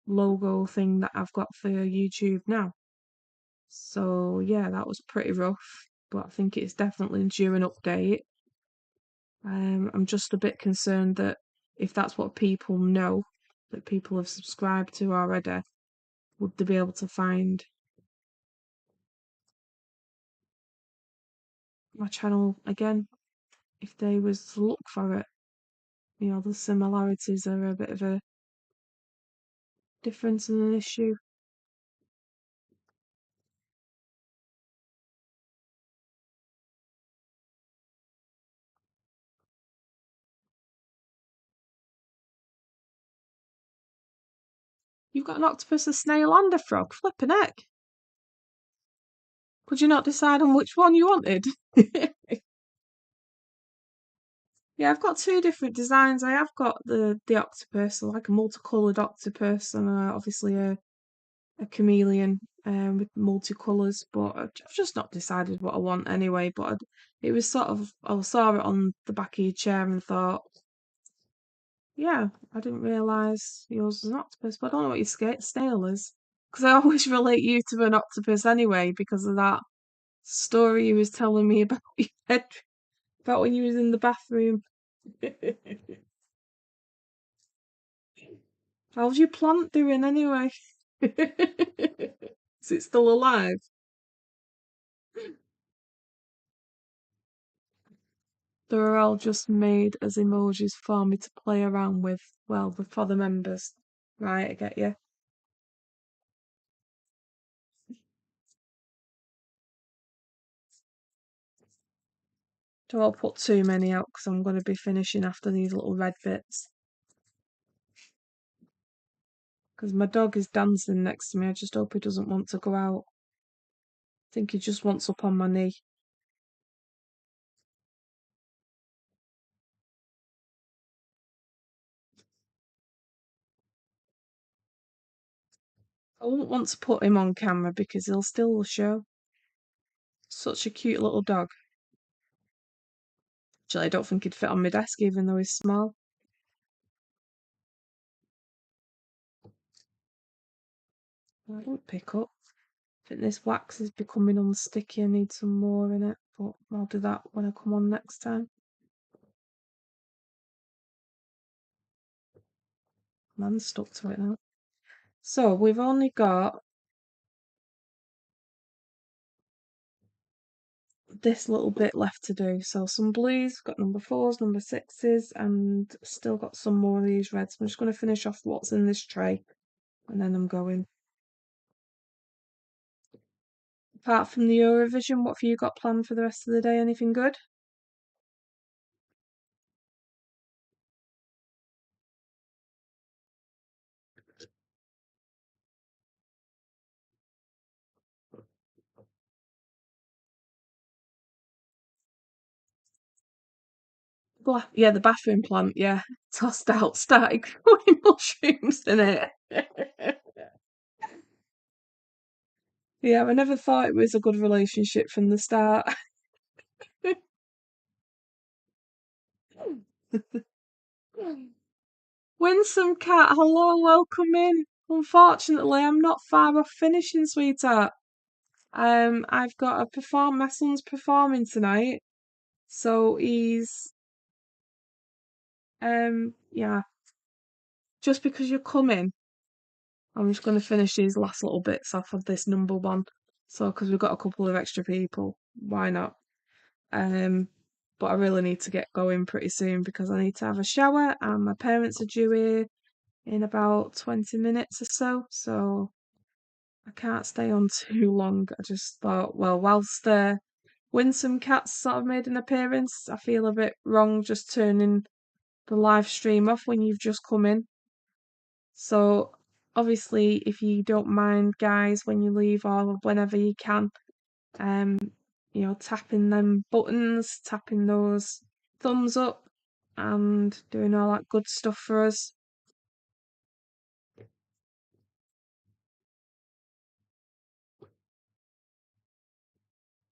logo thing that I've got for YouTube now. So yeah, that was pretty rough, but I think it's definitely due an update. I'm just a bit concerned that if that's what people know, that people have subscribed to already, would they be able to find my channel again if they was to look for it? The similarities are a bit of a difference and an issue. You've got an octopus, a snail, and a frog. Flippin' heck. Could you not decide on which one you wanted? Yeah, I've got two different designs. I have got the octopus, like a multicoloured octopus, and obviously a chameleon with multicolours. But I've just not decided what I want anyway. But it was sort of I saw it on the back of your chair and thought, yeah, I didn't realise yours was an octopus. But I don't know what your snail is because I always relate you to an octopus anyway because of that story you was telling me about your bed, about when you was in the bathroom. How's your plant doing anyway? Is it still alive? They're all just made as emojis for me to play around with. Well, for the members. Right, I get you. Don't put too many out because I'm going to be finishing after these little red bits. Because my dog is dancing next to me. I just hope he doesn't want to go out. I think he just wants up on my knee. I wouldn't want to put him on camera because he'll steal the show. Such a cute little dog. Actually, I don't think he'd fit on my desk even though he's small. I don't pick up. I think this wax is becoming unsticky. I need some more in it, but I'll do that when I come on next time. Man's stuck to it now. So we've only got this little bit left to do. So some blues, got number 4s, number 6s, and still got some more of these reds. I'm just going to finish off what's in this tray, and then I'm going. Apart from the Eurovision, what have you got planned for the rest of the day? Anything good? Yeah, the bathroom plant, yeah. Tossed out, started growing mushrooms in it. Yeah, I never thought it was a good relationship from the start. Winsome Cat, hello, welcome in. Unfortunately, I'm not far off finishing, sweetheart. I've got my son's performing tonight, so yeah, just because you're coming, I'm just going to finish these last little bits off of this number one. So, because we've got a couple of extra people, why not? But I really need to get going pretty soon because I need to have a shower and my parents are due here in about 20 minutes or so. So I can't stay on too long. I just thought, well, whilst Winsome Cat's sort of made an appearance, I feel a bit wrong just turning the live stream off when you've just come in. So obviously, if you don't mind, guys, when you leave or whenever you can, um, tapping them buttons, tapping those thumbs up, and doing all that good stuff for us.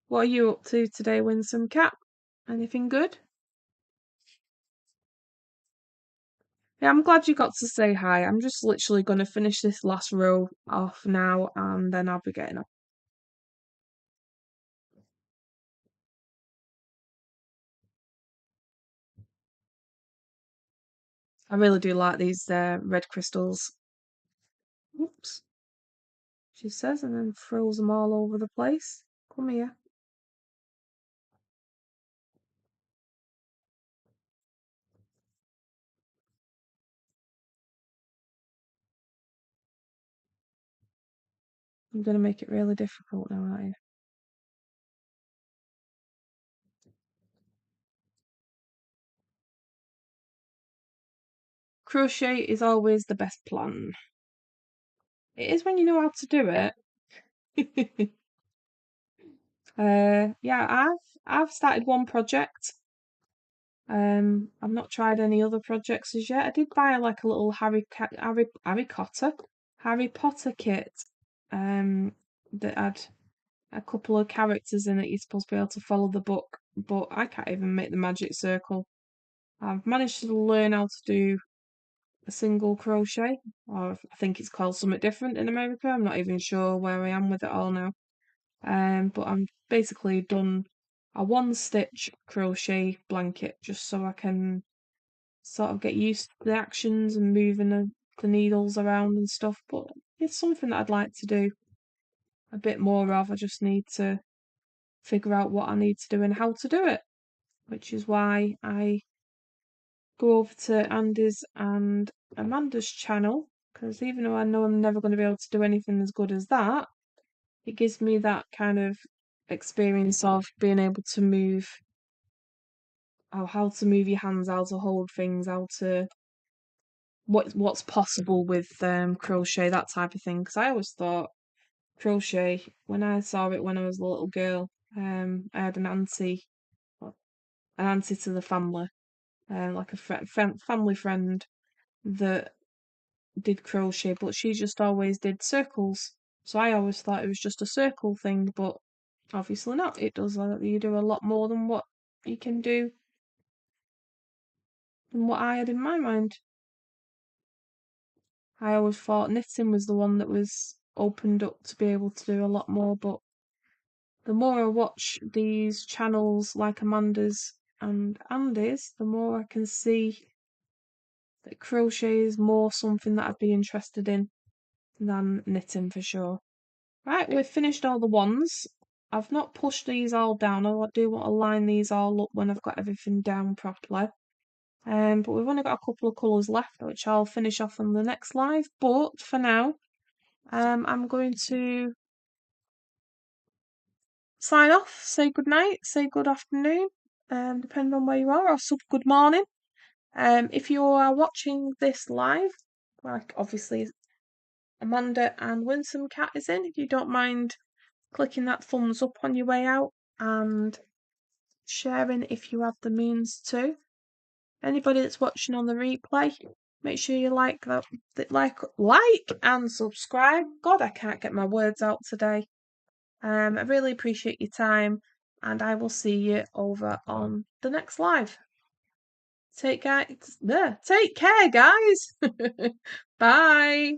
What are you up to today, Winsome Cat? Anything good? Yeah, I'm glad you got to say hi. I'm just literally going to finish this last row off now and then I'll be getting up. I really do like these red crystals. Oops, she says, and then throws them all over the place. Come here. I'm going to make it really difficult now, aren't you? Crochet is always the best plan. It is when you know how to do it. Yeah, I've started one project. I've not tried any other projects as yet. I did buy like a little Harry Potter kit. That had a couple of characters in it. You're supposed to be able to follow the book, but I can't even make the magic circle. I've managed to learn how to do a single crochet, or I think it's called something different in America. I'm not even sure where I am with it all now. But I'm basically done a one stitch crochet blanket just so I can sort of get used to the actions and moving the needles around and stuff. But it's something that I'd like to do a bit more of. I just need to figure out what I need to do and how to do it, which is why I go over to Andy's and Amanda's channel, because even though I know I'm never going to be able to do anything as good as that, it gives me that kind of experience of being able to move, how to move your hands, how to hold things, how to what's possible with crochet, that type of thing. Because I always thought crochet when I saw it when I was a little girl. I had an auntie to the family, like a family friend that did crochet, but she just always did circles. So I always thought it was just a circle thing, but obviously not. It does you do a lot more than what you can do than what I had in my mind. I always thought knitting was the one that was opened up to be able to do a lot more, but the more I watch these channels like Amanda's and Andy's, the more I can see that crochet is more something that I'd be interested in than knitting for sure. Right, we've finished all the ones. I've not pushed these all down. I do want to line these all up when I've got everything down properly. But we've only got a couple of colours left, which I'll finish off on the next live. But for now, I'm going to sign off, say good night, say good afternoon, depending on where you are, or good morning. If you are watching this live, like obviously Amanda and Winsome Cat is in, if you don't mind clicking that thumbs up on your way out and sharing if you have the means to. Anybody that's watching on the replay, make sure you like and subscribe. God, I can't get my words out today. I really appreciate your time, and I will see you over on the next live. Take care, guys. Bye.